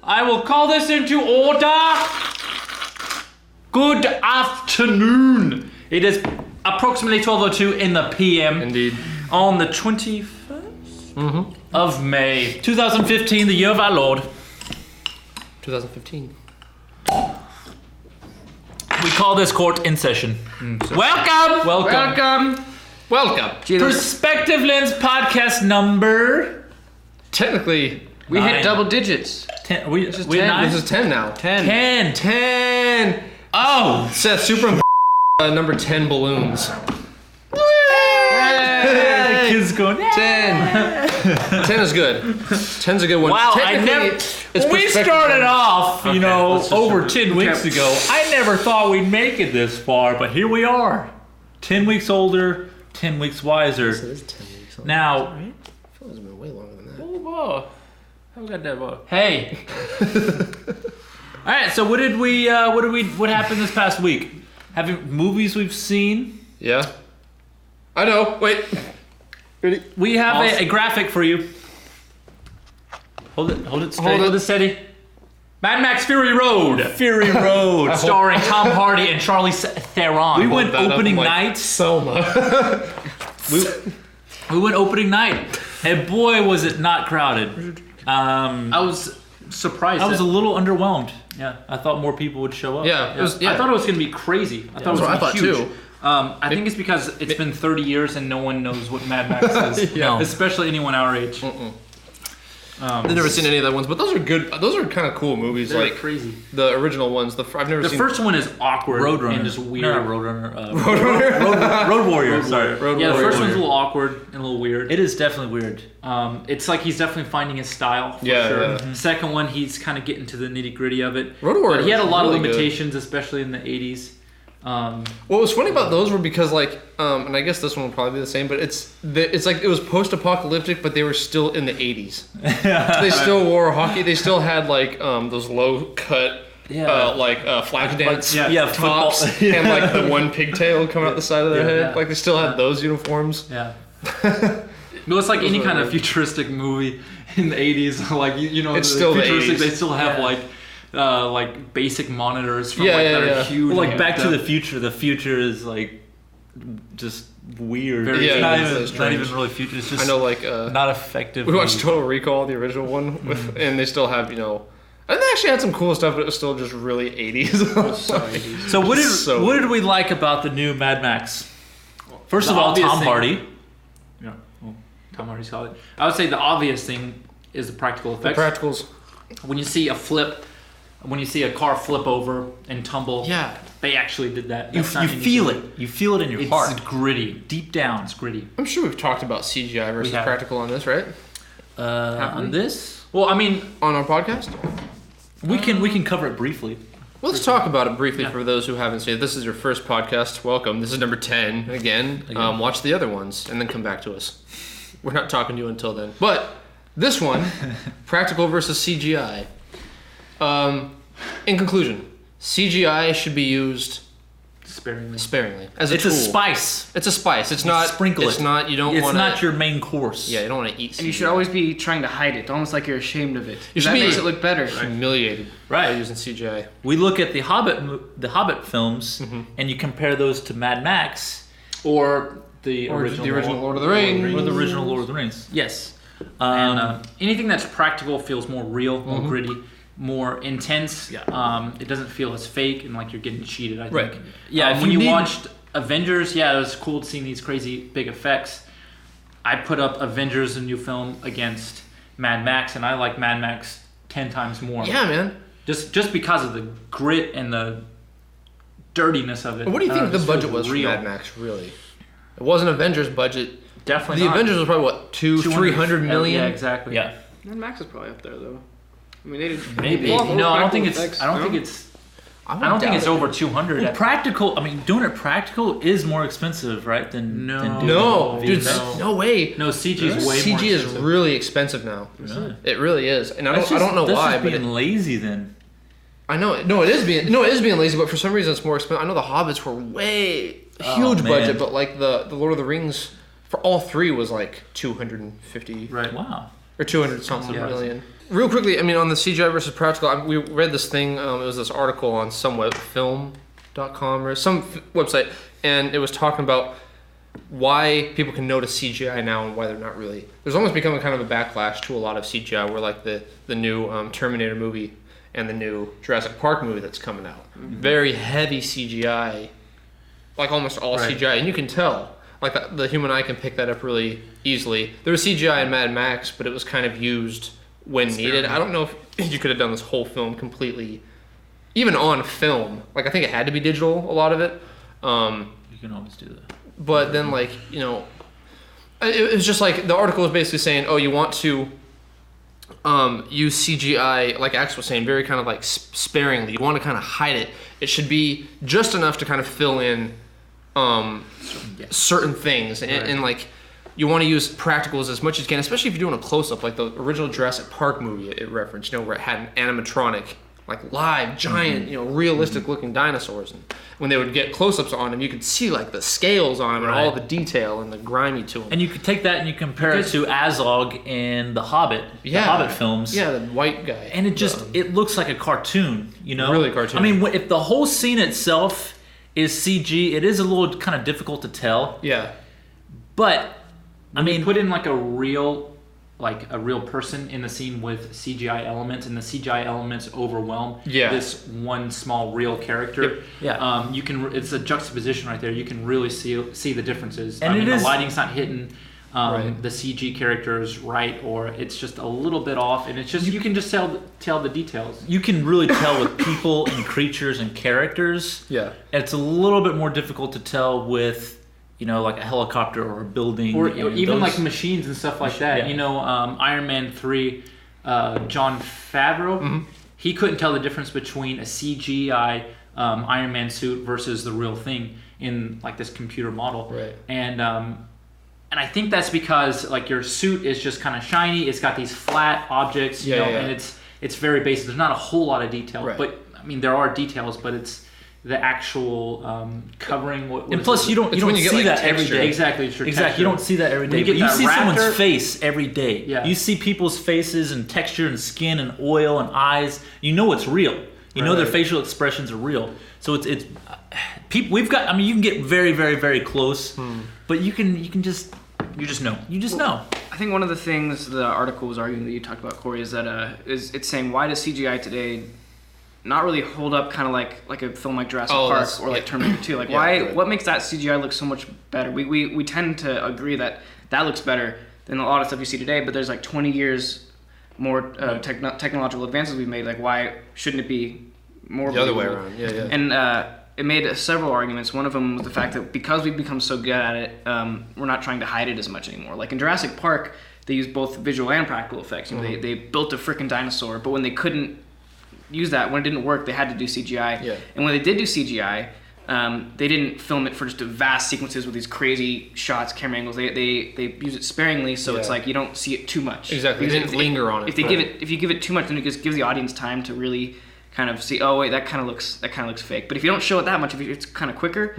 I will call this into order. Good afternoon. It is approximately 12:02 in the PM. Indeed. On the 21st of May, 2015, the year of our Lord. 2015. We call this court in session. Welcome. Perspective Lens podcast number. Technically, we 9. hit double digits. 10. this is 10. 10. This is 10 now. 10. 10. Oh. Seth, super number 10 balloons. Hey. Kids going. 10. 10 is good. 10's a good one. Wow, I never. When we started off, over 10 weeks ago, I never thought we'd make it this far, but here we are. 10 weeks older, 10 weeks wiser. So this is 10 weeks old. Now, I feel like it's been way longer than that. how got that ball? Hey. All right, so what happened this past week? Movies we've seen? Yeah. I know. Wait. Ready? We have a graphic for you. Hold it straight. Hold it steady. Mad Max Fury Road. Starring Tom Hardy and Charlize Theron. We went opening night. Selma. we went opening night. And boy, was it not crowded. I was surprised. I was a little underwhelmed. Yeah, I thought more people would show up. Yeah. I thought it was going to be crazy. I thought it was going to be huge. Too. I think it's because it's been 30 years and no one knows what Mad Max is. Yeah. Especially anyone our age. I've never seen any of the ones, but those are good. Those are kind of cool movies. They're like crazy. The original ones. I've never seen. The first one is awkward Roadrunner. and just weird. No, Roadrunner. Road Warrior. Sorry. The first one's a little awkward and a little weird. It is definitely weird. It's like he's definitely finding his style. For sure. Yeah. Mm-hmm. Second one, he's kind of getting to the nitty gritty of it. Road Warrior. But he had a lot really of limitations, especially in the 80s. What was funny about those were because and I guess this one will probably be the same, but it's like it was post-apocalyptic, but they were still in the 80s. They still wore hockey. They still had those low-cut flag dance tops and like the one pigtail coming out the side of their head. Yeah. Like they still had those uniforms. Yeah. Well, it's like any kind of futuristic movie in the 80s. Like it's still futuristic. the 80s. They still have like basic monitors from that are huge. Well, like Back to the Future. The future is like just weird. Very It's not even really future. It's just I know not effective. we watched Total Recall, the original one, and they still have and they actually had some cool stuff, but it was still just really 80s. So what did we like about the new Mad Max? First of all, Tom Hardy. Yeah, well, Tom Hardy's solid. I would say the obvious thing is the practical effects. The practicals. When you see a car flip over and tumble, they actually did that. You feel it. You feel it in your heart. It's gritty. Deep down, it's gritty. I'm sure we've talked about CGI versus practical on this, right? On this, well, I mean, on our podcast, we can cover it briefly. Let's talk about it briefly for those who haven't seen it. This is your first podcast. Welcome. This is number 10 again. Watch the other ones and then come back to us. We're not talking to you until then. But this one, practical versus CGI. In conclusion, CGI should be used sparingly as a tool. It's a spice. It's a spice. It's not sprinkle it's it. not you don't It's want not your main course. Yeah, you don't want to eat CGI. And you should always be trying to hide it, almost like you're ashamed of it. That makes it look better. Humiliated by using CGI. We look at the Hobbit films, and you compare those to Mad Max or the original Lord of the Rings. or the original Lord of the Rings. Yes. And anything that's practical feels more real, more gritty, more intense. Yeah. It doesn't feel as fake and like you're getting cheated, I think. Right. Yeah, When you watched Avengers, it was cool seeing these crazy big effects. I put up Avengers, a new film, against Mad Max, and I like Mad Max 10 times more. Yeah, man. Just because of the grit and the dirtiness of it. What do you think the budget was for Mad Max, really? It wasn't Avengers budget. Definitely The not. Avengers was probably, what, 300 million? Yeah, exactly. Yeah. Mad Max is probably up there though. I mean, they did. Maybe. No, I don't think it's I don't think it's over 200. Well, practical. I mean, doing it practical is more expensive, right? Than doing dude, VFX. no way. No, CG is way more CG is expensive. really expensive now. Really? It really is, and I That's don't know that's why. just But being lazy then. I know. No, it is being lazy. But for some reason, it's more expensive. I know the Hobbits were huge budget, but like the Lord of the Rings for all three was like 250. Right. Wow. Or 200 something million. real quickly, I mean, on the CGI versus practical, we read this thing. It was this article on some film.com or some website, and it was talking about why people can notice CGI now and why they're not really. There's almost becoming kind of a backlash to a lot of CGI, where like the new Terminator movie and the new Jurassic Park movie that's coming out. Very heavy CGI, like almost all CGI, and you can tell. Like the human eye can pick that up really easily. There was CGI in Mad Max, but it was kind of used when needed. I don't know if you could have done this whole film completely, even on film. Like I think it had to be digital, a lot of it. You can always do that. But then, like, you know, it was just like the article was basically saying, oh, you want to use CGI, like Ax was saying, very kind of like sparingly. You want to kind of hide it. It should be just enough to kind of fill in certain things. And like, you want to use practicals as much as you can, especially if you're doing a close-up, like the original Jurassic Park movie it referenced, you know, where it had an animatronic, like live, giant, you know, realistic-looking dinosaurs. And when they would get close-ups on them, you could see like the scales on them and all the detail and the grimy to them. And you could take that and you compare it to Azog in the Hobbit films. Yeah, the white guy. And it looks like a cartoon, you know? Really cartoon. I mean, if the whole scene itself is CG, it is a little kind of difficult to tell. Yeah. But, I mean, put in like a real person in the scene with CGI elements, and the CGI elements overwhelm this one small real character. Yeah. You can. It's a juxtaposition right there. You can really see the differences. And the lighting's not hitting the CG characters right, or it's just a little bit off, and it's just you can just tell the details. You can really tell with people and creatures and characters. Yeah. It's a little bit more difficult to tell with, you know, like a helicopter or a building. Or even like machines and stuff like that. Yeah. You know, Iron Man 3, Jon Favreau, he couldn't tell the difference between a CGI Iron Man suit versus the real thing in like this computer model. Right. And I think that's because like your suit is just kind of shiny. It's got these flat objects, you know, and it's very basic. There's not a whole lot of detail. Right. But I mean, there are details, but it's the actual covering. And plus, you don't when you get, see like, that every texture. day. Exactly, it's your Exactly. texture. You don't see that every day. When you But get you that see someone's raptor- face every day. Yeah. You see people's faces and texture and skin and oil and eyes. You know it's real. You know their facial expressions are real. So it's people. We've got. I mean, you can get very, very, very close, but you just know. You just know. I think one of the things the article was arguing that you talked about, Corey, is that it's saying, why does CGI today not really hold up kind of like a film like Jurassic Park or like Terminator 2? Like what makes that CGI look so much better? We tend to agree that looks better than a lot of stuff you see today, but there's like 20 years more technological advances we've made. Like, why shouldn't it be more the other way believable? around? Yeah. And it made several arguments. One of them was the fact that because we've become so good at it, we're not trying to hide it as much anymore. Like in Jurassic Park, they used both visual and practical effects. You know, they built a freaking dinosaur, but when they couldn't use that, when it didn't work, they had to do CGI. Yeah. And when they did do CGI, they didn't film it for just vast sequences with these crazy shots, camera angles. They use it sparingly, so it's like you don't see it too much. Exactly. They didn't linger on it. If you give it too much, then it just gives the audience time to really kind of see, oh wait, that kind of looks fake. But if you don't show it that much, if it's kind of quicker,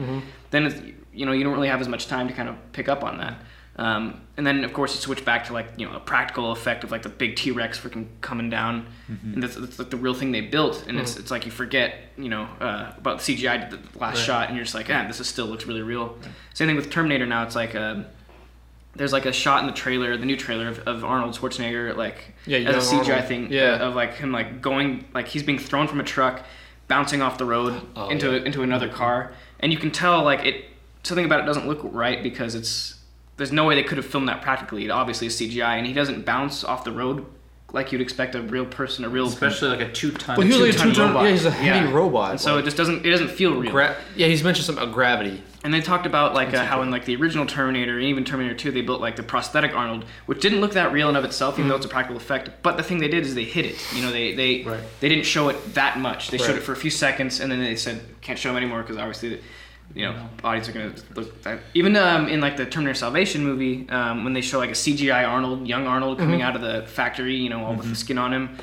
then it's, you know, you don't really have as much time to kind of pick up on that. And then of course you switch back to like, you know, a practical effect of like the big T-Rex freaking coming down, and that's like the real thing they built. And it's like you forget, you know, about the CGI the last shot, and you're just like, this still looks really real. Same thing with Terminator now. It's like there's like a shot in the trailer, the new trailer of Arnold Schwarzenegger, like as a CGI Arnold. thing of like him like going, like he's being thrown from a truck, bouncing off the road into another car, and you can tell like something about it doesn't look right because there's no way they could have filmed that practically. It obviously is CGI, and he doesn't bounce off the road like you'd expect a real person, especially like a 2-ton. Well, usually a 2-ton robot. Yeah, he's a heavy robot. And so it doesn't feel real. He's mentioned something about gravity. And they talked about like how in like the original Terminator and even Terminator 2, they built like the prosthetic Arnold, which didn't look that real in of itself, even though it's a practical effect. But the thing they did is they hid it. You know, they didn't show it that much. They showed it for a few seconds, and then they said can't show them anymore because obviously, you know, audience are gonna look that. Even in like the Terminator Salvation movie, when they show like a CGI Arnold, young Arnold coming out of the factory, you know, all with the skin on him,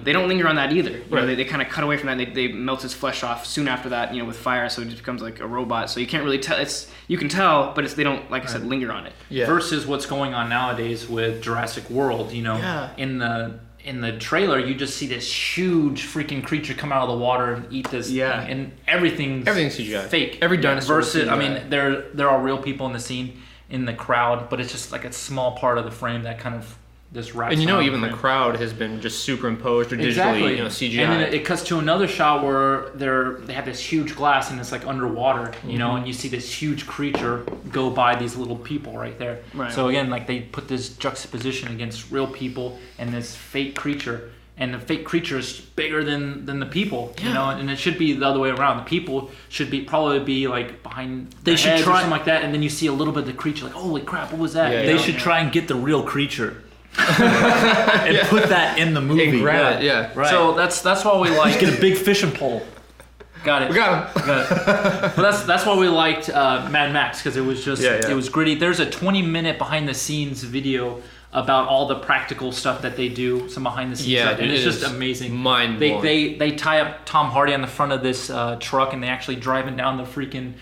they don't linger on that either. You know, they kind of cut away from that. They melt his flesh off soon after that, you know, with fire, so it just becomes like a robot. So you can't really tell. You can tell, but they don't, like I said, linger on it. Versus what's going on nowadays with Jurassic World, you know, in the in the trailer, you just see this huge freaking creature come out of the water and eat this thing, and everything's CGI. fake. Every dinosaur versus, CGI. I mean, there are real people in the scene, in the crowd, but it's just like a small part of the frame that kind of this wraps. And around the crowd has been just superimposed or digitally, CGI. And then it cuts to another shot where they have this huge glass and it's like underwater, and you see this huge creature go by these little people right there. Right. So again, like they put this juxtaposition against real people and this fake creature. And the fake creature is bigger than the people, and it should be the other way around. The people should probably be like behind their heads or something like that, and then you see a little bit of the creature, like, holy crap, what was that? They should try and get the real creature. And put that in the movie. And grab it, right. So that's why we like get a big fishing pole. Got it. We got him. Got it. But that's why we liked Mad Max, because it was just it was gritty. There's a 20-minute behind the scenes video about all the practical stuff that they do, some behind the scenes stuff, and it's just amazing. Mind-blowing. They tie up Tom Hardy on the front of this truck, and they actually driving down the freaking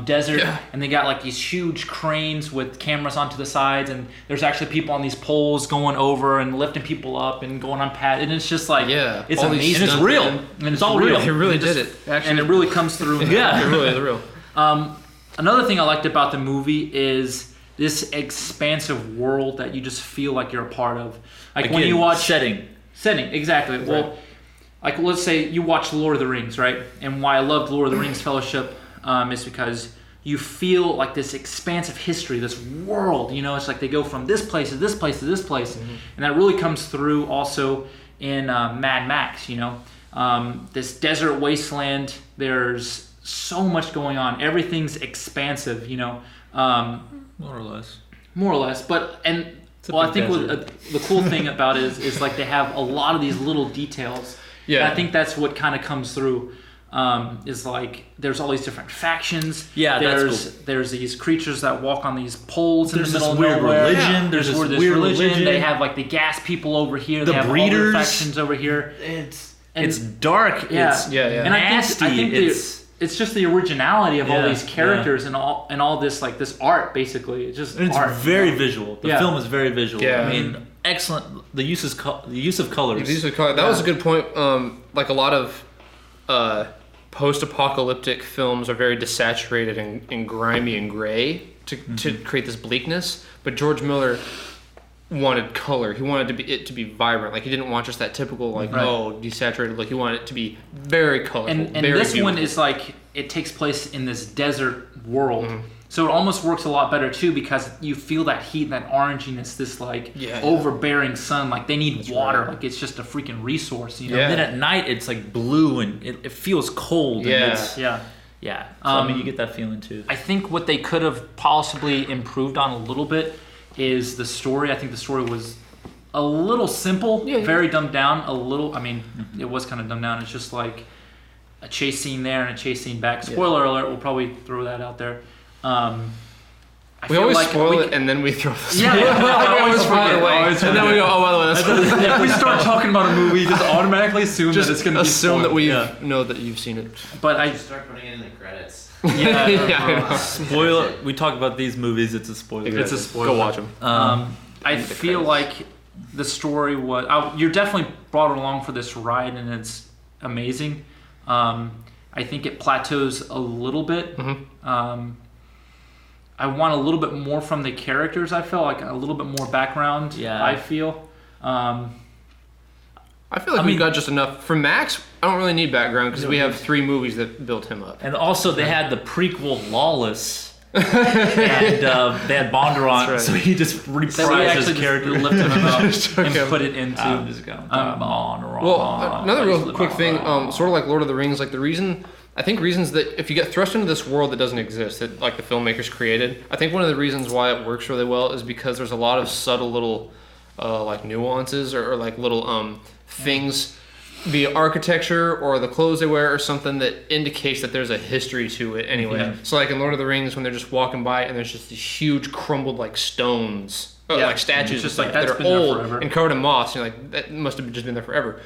desert, and they got like these huge cranes with cameras onto the sides, and there's actually people on these poles going over and lifting people up and going on pads, and it's just like it's all amazing, and it's real, and it's all real. It really did it, and it really comes through. It really is real. Another thing I liked about the movie is this expansive world that you just feel like you're a part of. Like again, when you watch setting, exactly. Right. Well, like let's say you watch Lord of the Rings, right? And why I loved Lord of the Rings Fellowship is because you feel like this expansive history, this world. It's like they go from this place to this place to this place, and that really comes through also in Mad Max. This desert wasteland. There's so much going on. Everything's expansive. more or less. But I think the cool thing about it is like they have a lot of these little details. Yeah, and I think that's what kind of comes through. Is like there's all these different factions. Yeah, there's these creatures that walk on these poles in the middle of weird nowhere. Religion. Yeah. There's this weird religion. They have like the gas people over here. The they have breeders. all the factions over here. It's dark. Yeah. It's And nasty. I think it's just the originality of all these characters and all this like this art basically. It's just art. Very visual. The film is very visual. Yeah. I mean, excellent. The use of colors. The use of color. That was a good point. Like a lot of post-apocalyptic films are very desaturated and grimy and gray to create this bleakness. But George Miller wanted color. He wanted it to be vibrant. Like he didn't want just that typical desaturated look. He wanted it to be very colorful. And very this beautiful. one is like it takes place in this desert world. So it almost works a lot better too because you feel that heat, that oranginess, this like overbearing sun. Like they need water. Right. Like it's just a freaking resource, you know. And then at night it's like blue and it feels cold. Yeah. And So, I mean, you get that feeling too. I think what they could have possibly improved on a little bit is the story. I think the story was a little simple, very dumbed down. A little. I mean, it was kind of dumbed down. It's just like a chase scene there and a chase scene back. Spoiler alert. We'll probably throw that out there. We always spoil it and then we throw this. Yeah, I always forget. And then we go, oh, by the way, that's if we start talking about a movie, just automatically assume that it's going to be assume that we know know that you've seen it. But I start putting it in the credits. Spoiler. We talk about these movies. It's a spoiler. It's a spoiler. Go watch them. I feel like the story was. You're definitely brought along for this ride, and it's amazing. I think it plateaus a little bit. I want a little bit more from the characters. I felt like a little bit more background. Yeah. I feel. I feel like we got just enough. For Max, I don't really need background because we have 3 movies that built him up. And also, they had the prequel Lawless, and they had Bondurant, so he just reprised his character, lifted him up, and put it into. Bondurant. Well, another real quick thing, sort of like Lord of the Rings, like reasons that if you get thrust into this world that doesn't exist, that like the filmmakers created, I think one of the reasons why it works really well is because there's a lot of subtle little like nuances or like little things via architecture or the clothes they wear or something that indicates that there's a history to it anyway. So like in Lord of the Rings when they're just walking by and there's just these huge crumbled like stones, like statues just like that that's are been old there forever. and covered in moss. You're like, that must have just been there forever.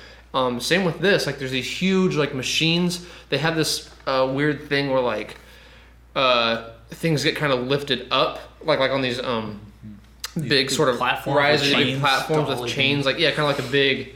Same with this, like there's these huge like machines. They have this weird thing where like things get kind of lifted up, like on these big sort of platforms rising with big chains, platforms with dolly. chains, like kind of like a big,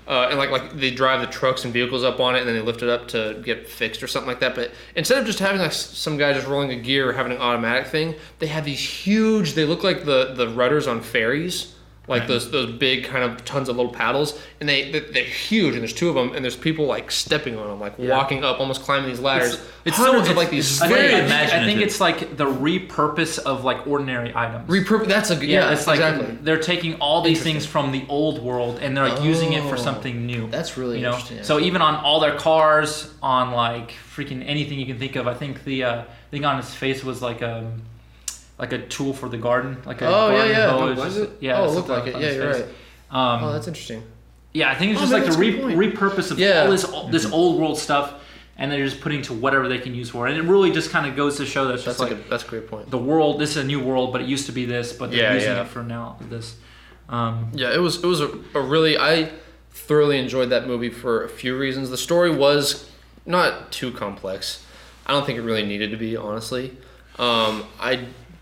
and like they drive the trucks and vehicles up on it, and then they lift it up to get fixed or something like that. But instead of just having like some guy just rolling a gear or having an automatic thing, they have these huge. They look like the rudders on ferries. Like those big kind of tons of little paddles, and they're huge, and there's two of them, and there's people like stepping on them, like walking up, almost climbing these ladders. It's hundreds so- of like these. it's very slaves. imaginative. I think it's like the repurpose of like ordinary items. That's a good. Yeah, it's like exactly. they're taking all these things from the old world and they're like using it for something new. That's really interesting. So even on all their cars, on like freaking anything you can think of, I think the thing on his face was like a tool for the garden, like a garden hose. Was it? Yeah, Oh, it something looked like it. on Yeah, his you're face. right. That's interesting. Yeah, I think it's just man, like the that's a good point. repurpose of all this old world stuff, and they're just putting to whatever they can use for it. And it really just kind of goes to show that it's just That's a great point. the world. This is a new world, but it used to be this, but they're using it for now. This. Yeah, it was a really I thoroughly enjoyed that movie for a few reasons. The story was not too complex. I don't think it really needed to be, honestly.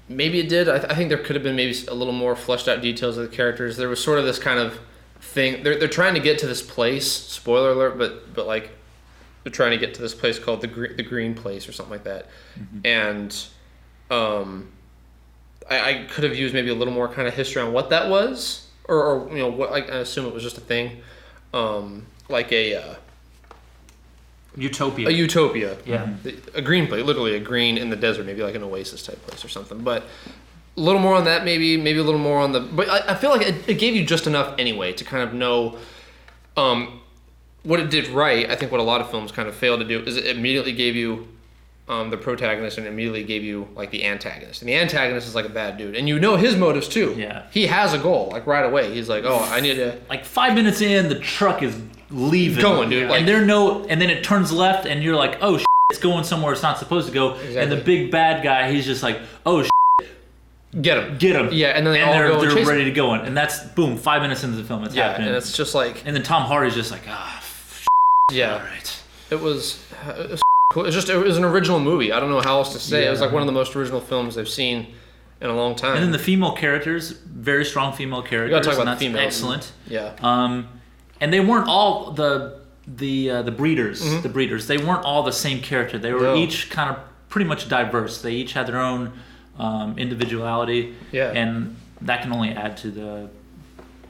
Maybe it did. I think there could have been maybe a little more fleshed out details of the characters. There was sort of this kind of thing. They're trying to get to this place. Spoiler alert, but like they're trying to get to this place called the Green Place or something like that. And I could have used maybe a little more kind of history on what that was, or what I assume it was just a thing, like a Utopia. A utopia. Yeah. A green place, literally a green in the desert, maybe like an oasis type place or something. But a little more on that, maybe a little more on the. But I feel like it gave you just enough anyway to kind of know what it did right. I think what a lot of films kind of fail to do is it immediately gave you the protagonist and immediately gave you like the antagonist. And the antagonist is like a bad dude. And you know his motives too. Yeah. He has a goal, like right away. He's like, oh, I need to. Like 5 minutes in, the truck is leaving. Going, dude. And and then it turns left, and you're like, oh, it's going somewhere it's not supposed to go. Exactly. And the big bad guy, he's just like, oh, Get him. Yeah, and then they're they're ready to go in. And that's, boom, 5 minutes into the film, it's happening. And it's just like. And then Tom Hardy's just like, Yeah. all right. It was cool. It was an original movie. I don't know how else to say it. It was like one of the most original films I've seen in a long time. And then the female characters, very strong female characters. We gotta talk about and the that's females. excellent. Yeah. And they weren't all the breeders. Mm-hmm. The breeders. They weren't all the same character. They were each kind of pretty much diverse. They each had their own individuality. Yeah. And that can only add to the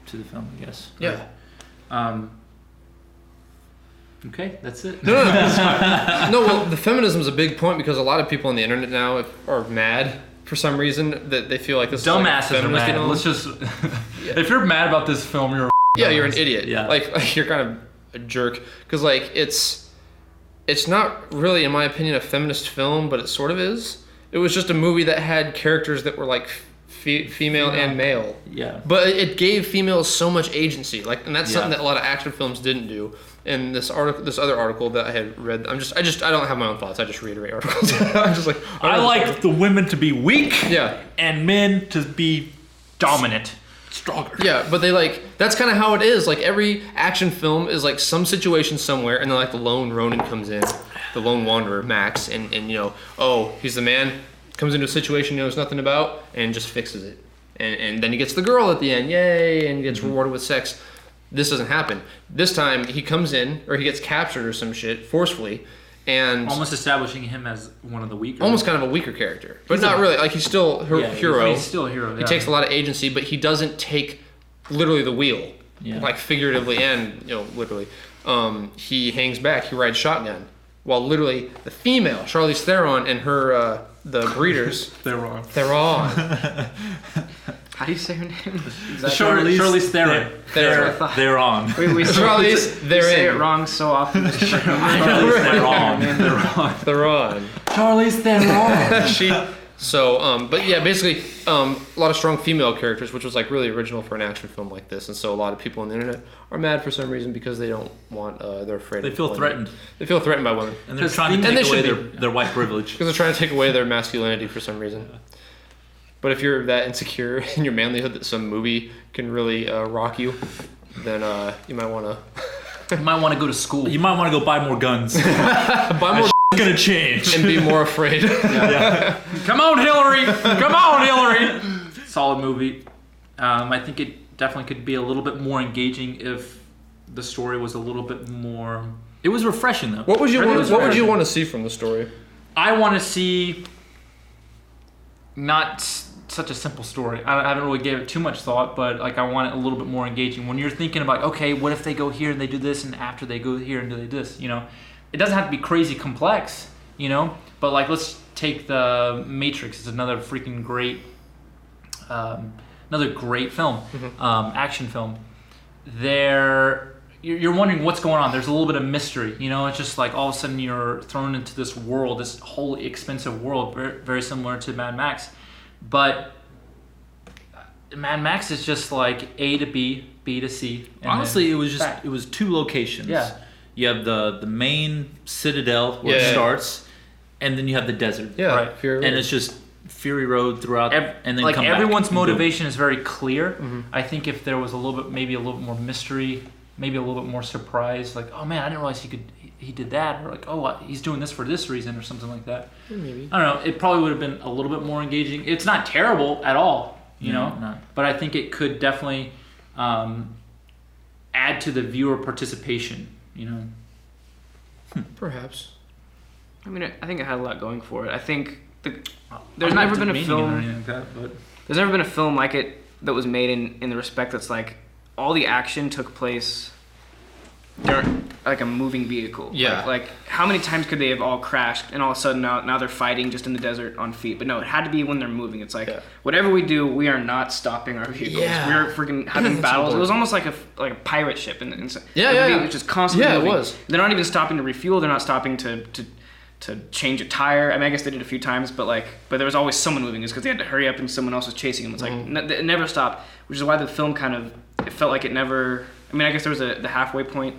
film, I guess. Yeah. Okay, that's it. No, well, the feminism's a big point because a lot of people on the internet now are mad for some reason that they feel like this Dumbasses is like are mad. feminist. Let's just. If you're mad about this film, you're. You're an idiot. Yeah. Like you're kind of a jerk because like it's not really, in my opinion, a feminist film, but it sort of is. It was just a movie that had characters that were like female and male. Yeah. But it gave females so much agency, like, and that's something that a lot of action films didn't do. And this other article that I had read, I don't have my own thoughts. I just reiterate articles. I'm just like, I like the women to be weak. Yeah. And men to be dominant, stronger. Yeah, but that's kind of how it is. Like every action film is like some situation somewhere, and then like the lone Ronin comes in, the lone wanderer Max, and he's the man, comes into a situation he knows nothing about, and just fixes it, and then he gets the girl at the end, yay, and gets rewarded with sex. This doesn't happen. This time he comes in, or he gets captured or some shit forcefully, and Almost establishing him as one of the weaker. almost kind of a weaker character, but not really. Like he's still hero. He's still a hero. He takes a lot of agency, but he doesn't take literally the wheel, like figuratively and literally. He hangs back. He rides shotgun, while literally the female Charlize Theron and her the breeders. Theron. How do you say her name? Charlize Theron. They're on. We Charlize, they say it wrong so often. Theron. Charlize Theron. But yeah, basically, a lot of strong female characters, which was like really original for an action film like this. And so a lot of people on the internet are mad for some reason because they don't want, they're afraid. They feel threatened. They feel threatened by women. And they're trying to take away their white privilege. Because they're trying to take away their masculinity for some reason. But if you're that insecure in your manlyhood that some movie can really rock you, then you might want to. You might want to go to school. You might want to go buy more guns. Buy more Gonna change and be more afraid. Come on, Hillary! Come on, Hillary! Solid movie. I think it definitely could be a little bit more engaging if the story was a little bit more. It was refreshing though. What would you want to see from the story? I want to see not such a simple story. I haven't really gave it too much thought, but like I want it a little bit more engaging. When you're thinking about, okay, what if they go here and they do this, and after they go here and do they do this, it doesn't have to be crazy complex, but like let's take the Matrix. It's another freaking great, film, action film. You're wondering what's going on. There's a little bit of mystery, It's just like all of a sudden you're thrown into this world, this whole expensive world, very, very similar to Mad Max. But Mad Max is just like A to B, B to C. Honestly, it was 2 locations. Yeah. You have the main citadel where it starts, and then you have the desert. Yeah, right. Fury Road. And it's just Fury Road throughout, and then like come everyone's back motivation is very clear. I think if there was maybe a little bit more mystery, maybe a little bit more surprise, like, oh man, I didn't realize he did that, or like, oh, he's doing this for this reason, or something like that. Maybe. I don't know. It probably would have been a little bit more engaging. It's not terrible at all, No. but I think it could definitely add to the viewer participation. Perhaps. I mean, I think it had a lot going for it. I think there's never been a film. Or anything like that, but There's never been a film like it that was made in the respect that's like all the action took place during like a moving vehicle. Yeah. Like how many times could they have all crashed and all of a sudden now they're fighting just in the desert on feet? But no, it had to be when they're moving. It's like whatever we do, we are not stopping our vehicles. Yeah. We're freaking having battles. It was almost like a pirate ship and Yeah. It's just constantly moving. It was. They're not even stopping to refuel. They're not stopping to change a tire. I mean, I guess they did a few times, but there was always someone moving. It's because they had to hurry up and someone else was chasing them. It's like it never stopped, which is why the film it felt like it never. I mean, I guess there was the halfway point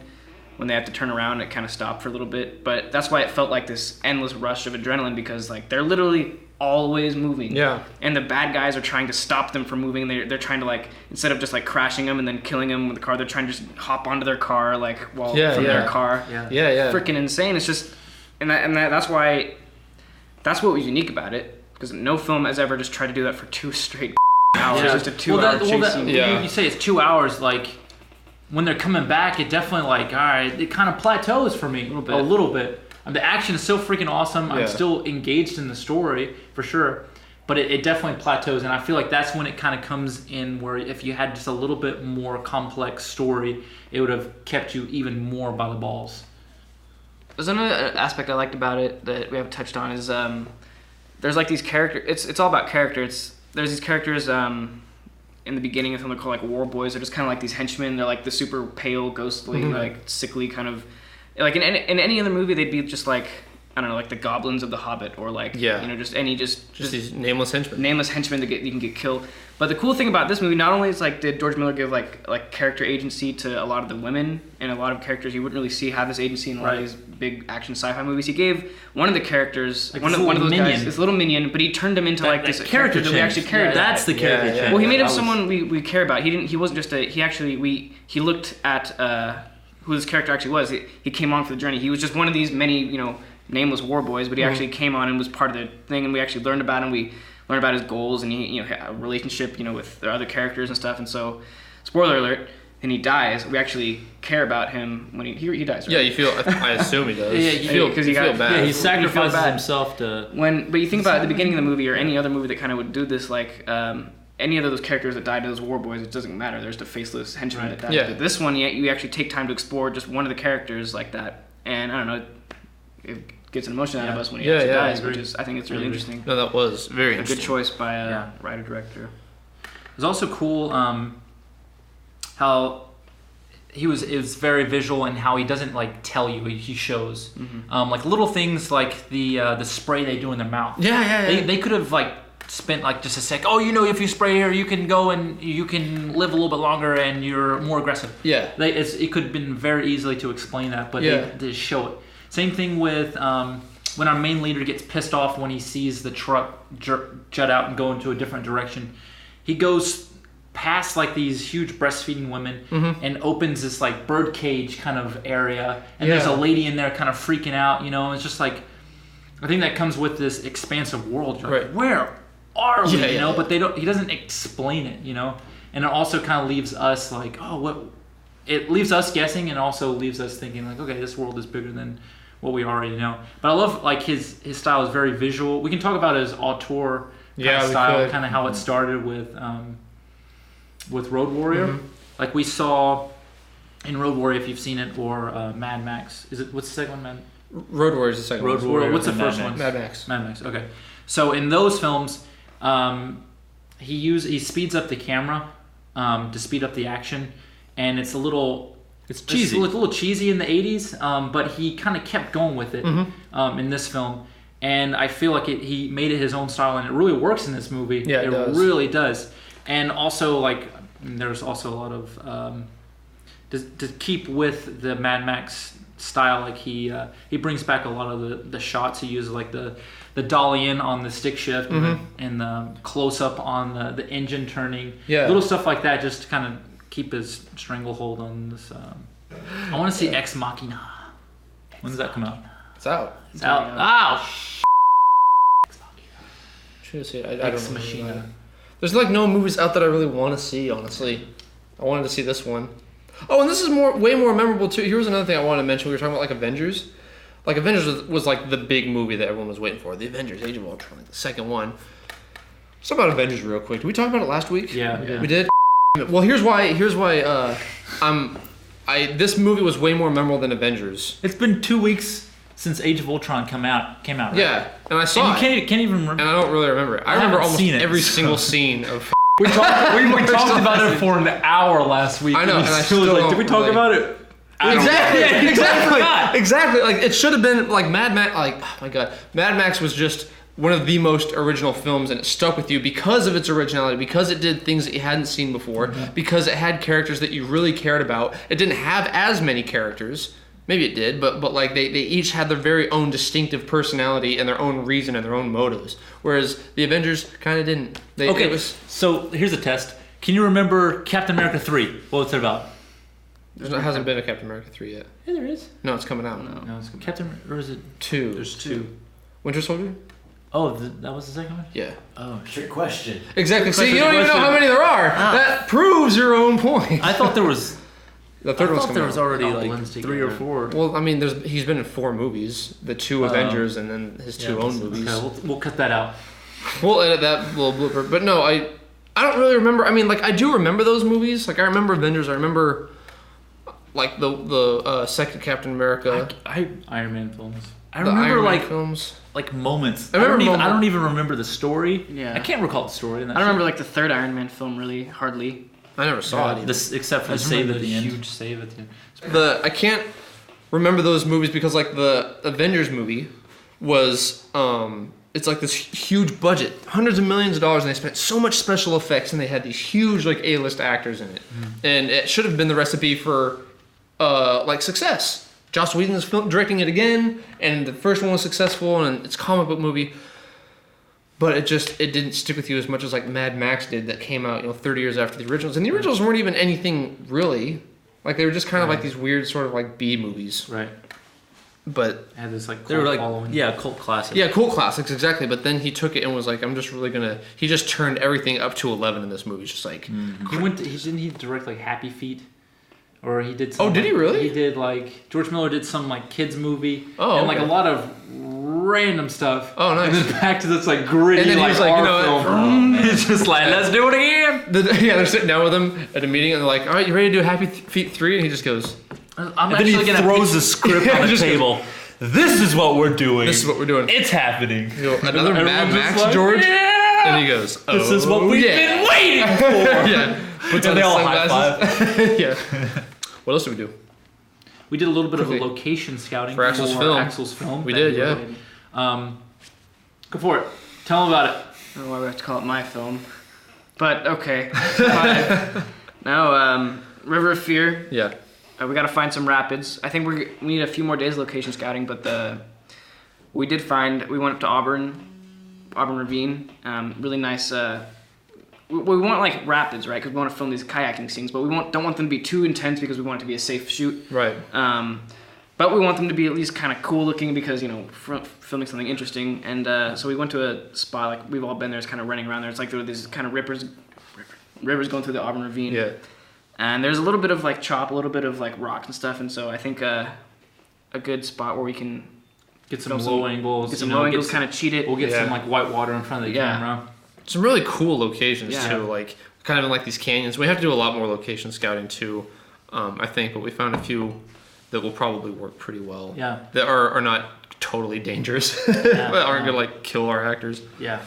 when they had to turn around. It kind of stopped for a little bit, but that's why it felt like this endless rush of adrenaline because like they're literally always moving. Yeah. And the bad guys are trying to stop them from moving. They're trying to like instead of just like crashing them and then killing them with the car, they're trying to just hop onto their car from their car. Yeah. Freaking insane. It's just. That's why, that's what was unique about it, because no film has ever just tried to do that for 2 straight hours. Yeah. Just a 2-hour chase scene. You say it's 2 hours, like when they're coming back, it definitely like all right, it kind of plateaus for me a little bit. The action is so freaking awesome. I'm still engaged in the story for sure, but it definitely plateaus, and I feel like that's when it kind of comes in where if you had just a little bit more complex story, it would have kept you even more by the balls. There's another aspect I liked about it that we haven't touched on is there's like these characters. It's all about character. There's these characters in the beginning of the film they're called like war boys. They're just kind of like these henchmen. They're like the super pale, ghostly, like sickly kind of. Like in any other movie, they'd be just like I don't know, like the goblins of the Hobbit, or like just these nameless henchmen. Nameless henchmen that you can get killed. But the cool thing about this movie, not only is like did George Miller give like character agency to a lot of the women and a lot of characters you wouldn't really see have this agency in a lot of these big action sci-fi movies. He gave one of the characters one of those guys, this little minion, but he turned him into this character that we actually cared about. That's the character change. Well, he made him someone we care about. He wasn't just he looked at who this character actually was. He came on for the journey. He was just one of these many nameless war boys, but he actually came on and was part of the thing, and we actually learned about him. We learned about his goals, and he had a relationship with the other characters and stuff. And so, spoiler alert, and he dies. We actually care about him when he dies. Right? Yeah, you feel. I assume he does. You feel bad. Yeah, he sacrifices himself to. But you think about at the beginning of the movie or any other movie that kind of would do this, like any of those characters that died to those war boys, it doesn't matter. There's the faceless henchman that died. Yeah. But this one, you actually take time to explore just one of the characters like that, and I don't know. It gets an emotion out of us when he actually dies, which is I think it's really interesting. No, that was very interesting. Good choice by a writer-director. It was also cool how it was very visual and how he doesn't tell you, he shows. Like little things like the spray they do in their mouth. They could have spent just a sec. Oh, if you spray here, you can go and you can live a little bit longer and you're more aggressive. Yeah. It could have been very easily to explain that, but they show it. Same thing with when our main leader gets pissed off when he sees the truck jut out and go into a different direction. He goes past these huge breastfeeding women and opens this bird cage kind of area, and there's a lady in there kind of freaking out. It's just I think that comes with this expansive world. You're like, where are we? But he doesn't explain it. and it also kind of leaves us like, oh, what? It leaves us guessing, and also leaves us thinking like, okay, this world is bigger than what we already know. But I love like his style is very visual. We can talk about his auteur style, kind of how it started with Road Warrior. Mm-hmm. Like we saw in Road Warrior, if you've seen it, or Mad Max. What's the second one, Road Warrior is the second one. Road Warrior. What's the first one? Mad Max. Mad Max. Okay. So in those films, he speeds up the camera to speed up the action, and it's cheesy. It's a little cheesy in the 80s, but he kind of kept going with it in this film. And I feel like he made it his own style, and it really works in this movie. Yeah, it does. Really does. And also, like, there's also a lot of to keep with the Mad Max style. Like he brings back a lot of the shots he uses, like the dolly in on the stick shift and the close up on the engine turning. Yeah, little stuff like that, just to kind of keep his stranglehold on this. I want to see Ex Machina. When does that come out? It's out. It's out. Oh. Should have seen it. Ex Machina. There's like no movies out that I really want to see. Honestly, I wanted to see this one. Oh, and this is way more memorable too. Here's another thing I wanted to mention. We were talking about like Avengers. Like Avengers was like the big movie that everyone was waiting for. The Avengers: Age of Ultron, like the second one. Let's talk about Avengers real quick. Did we talk about it last week? Yeah. We did. Well, here's why. This movie was way more memorable than Avengers. It's been 2 weeks since Age of Ultron came out. Right? Yeah, and I saw it. You can't even remember. And I don't really remember it. I remember almost every single scene of. We talked about it for an hour last week. I know, and I still like, did we talk about it? Exactly. Like it should have been like Mad Max. Like, oh my god, Mad Max was just one of the most original films, and it stuck with you because of its originality, because it did things that you hadn't seen before, because it had characters that you really cared about. It didn't have as many characters. Maybe it did, but like they each had their very own distinctive personality and their own reason and their own motives. Whereas the Avengers kind of didn't. So here's a test. Can you remember Captain America 3? What was it about? There hasn't been a Captain America 3 yet. Yeah, there is. No, it's coming out. No, it's Captain, or is it 2? There's 2. Winter Soldier? Oh, that was the second one? Yeah. Oh, trick question. Exactly. See, you don't even know how many there are. That proves your own point. I thought there was. The third one's coming out. There was already like 3 or 4. Well, I mean, he's been in 4 movies. The 2 Avengers and then his 2 own movies. Okay, we'll cut that out. We'll edit that little blooper. But no, I don't really remember. I mean, like, I do remember those movies. Like, I remember Avengers. I remember, like, the second Captain America. Iron Man films. I remember, like, films. Like, moments. I don't even remember the story. Yeah. I can't recall the story. I remember, like, the third Iron Man film, really, hardly. I never saw it. Except for the save at the end. Huge save at the end. I can't remember those movies because, like, the Avengers movie was, it's like this huge budget, hundreds of millions of dollars, and they spent so much special effects, and they had these huge, like, A-list actors in it. And it should have been the recipe for, like, success. Joss Whedon's directing it again, and the first one was successful, and it's a comic book movie. But it didn't stick with you as much as like Mad Max did, that came out 30 years after the originals. And the originals weren't even anything really. Like they were just kind of like these weird sort of like B movies. Right. But it had this like they were like following. Cult classics. Yeah, cult classics, exactly. But then he took it and was like, I'm just really gonna. He just turned everything up to 11 in this movie. It's just like Didn't he direct like Happy Feet? Or he did some, did he really? He did like George Miller did some like kids movie. Oh, and like a lot of random stuff. Oh, nice. And then back to this like gritty and then like, he was like, film. It's just like, let's do it again. They're sitting down with him at a meeting and they're like, all right, you ready to do Happy Feet 3? And he just goes, and then he throws the script on the table. This is what we're doing. This is what we're doing. It's happening. Another Mad Max, like, George? Yeah! And he goes, this is what we've been waiting for. Yeah. And they all high five. Yeah. What else did we do? We did a little bit of a location scouting for Axel's film. Axel's film. We did, yeah. Go for it. Tell them about it. I don't know why we have to call it my film. But, okay. Now, River of Fear. Yeah. We got to find some rapids. I think we need a few more days of location scouting, but we went up to Auburn Ravine. Really nice. We want like rapids, right? Because we want to film these kayaking scenes, but we don't want them to be too intense because we want it to be a safe shoot. Right. But we want them to be at least kind of cool looking because filming something interesting. And so we went to a spot, like we've all been there. It's kind of running around there. It's like there were these kind of rivers going through the Auburn Ravine. Yeah. And there's a little bit of like chop, a little bit of like rocks and stuff, and so I think a good spot where we can get some low angles. Get some low angles, kind of cheat it. We'll get some like white water in front of the camera. Some really cool locations too, like kind of in like these canyons. We have to do a lot more location scouting too, I think, but we found a few that will probably work pretty well. Yeah. That are not totally dangerous. But aren't gonna like kill our actors. Yeah.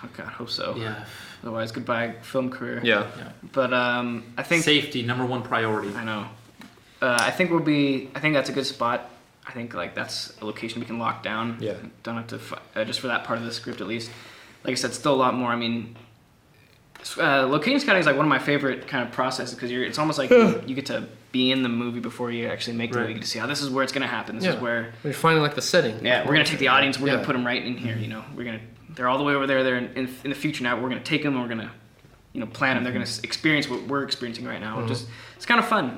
Oh God, I hope so. Yeah. Otherwise, goodbye film career. Yeah. But I think safety #1 priority. I know. I think that's a good spot. I think like that's a location we can lock down. Yeah. Don't have to just for that part of the script at least. Like I said, still a lot more. I mean, location scouting is like one of my favorite kind of processes because it's almost like you get to be in the movie before you actually make the movie. You get to see how this is where it's gonna happen. This is where you're finding like the setting. Yeah, we're gonna take the audience. We're gonna put them right in here. You know, they're all the way over there. They're in the future now. We're gonna take them and we're gonna, plan them. They're gonna experience what we're experiencing right now. It's kind of fun.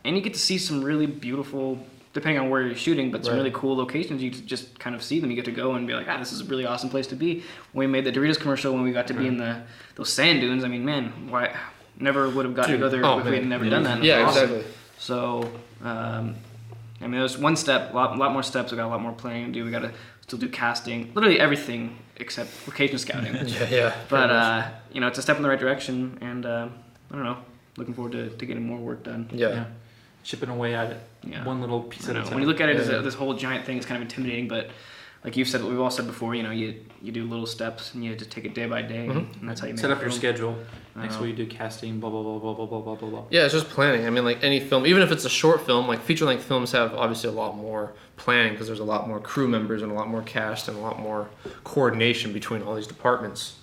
And you get to see some really beautiful, depending on where you're shooting, but some really cool locations. You just kind of see them. You get to go and be like, this is a really awesome place to be. When we made the Doritos commercial, when we got to be in those sand dunes, I mean, man, why never would have gotten to go there if we had never done that. Yeah, awesome. exactly. So, I mean, there's one step, a lot more steps. We got a lot more planning to do. We got to still do casting, literally everything except location scouting. Yeah. But it's a step in the right direction, and I don't know. Looking forward to getting more work done. Yeah. Chipping away at it. Yeah. One little piece at a time. When you look at it as this whole giant thing, it's kind of intimidating, but like you've said, what we've all said before, you do little steps and you just take it day by day, and that's how you set up your schedule. Next week you do casting, blah blah blah blah blah blah blah blah. Yeah, it's just planning. I mean, like any film, even if it's a short film, like feature-length films have obviously a lot more planning because there's a lot more crew members and a lot more cast and a lot more coordination between all these departments.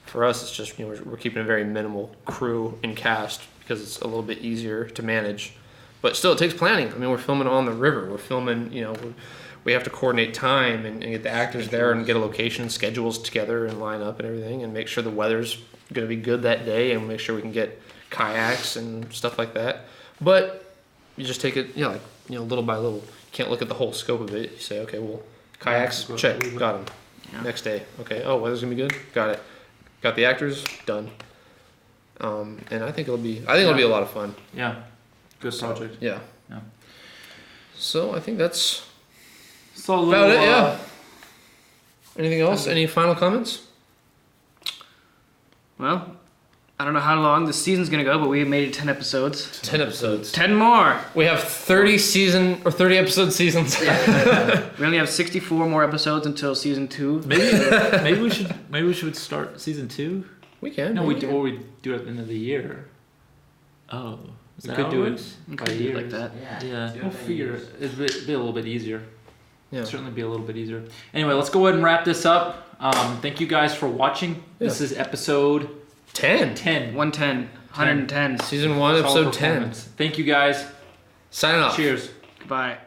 For us, it's just we're keeping a very minimal crew and cast because it's a little bit easier to manage. But still, it takes planning. I mean, we're filming on the river. We're filming, we have to coordinate time and get the actors there and get a location, schedules together and line up and everything and make sure the weather's going to be good that day and make sure we can get kayaks and stuff like that. But you just take it, little by little. You can't look at the whole scope of it. You say, okay, well, kayaks, check, got them. Yeah. Next day, okay, weather's going to be good, got it. Got the actors, done. And I think it'll be a lot of fun. Yeah. Good project. Yeah. So I think that's about it. Yeah. Anything else? Any final comments? Well, I don't know how long the season's gonna go, but we made it 10 episodes. 10 episodes. 10 more. We have 30 episode seasons. We only have 64 more episodes until season 2. Maybe we should start season 2. We can. No, we do it at the end of the year. Oh. We could do it by years. Like that. Yeah. We'll figure it. It'd be a little bit easier. Yeah. Certainly be a little bit easier. Anyway, let's go ahead and wrap this up. Thank you guys for watching. Yeah. This is episode 10. 110. Season 1, episode 10. Thank you guys. Signing off. Cheers. Goodbye.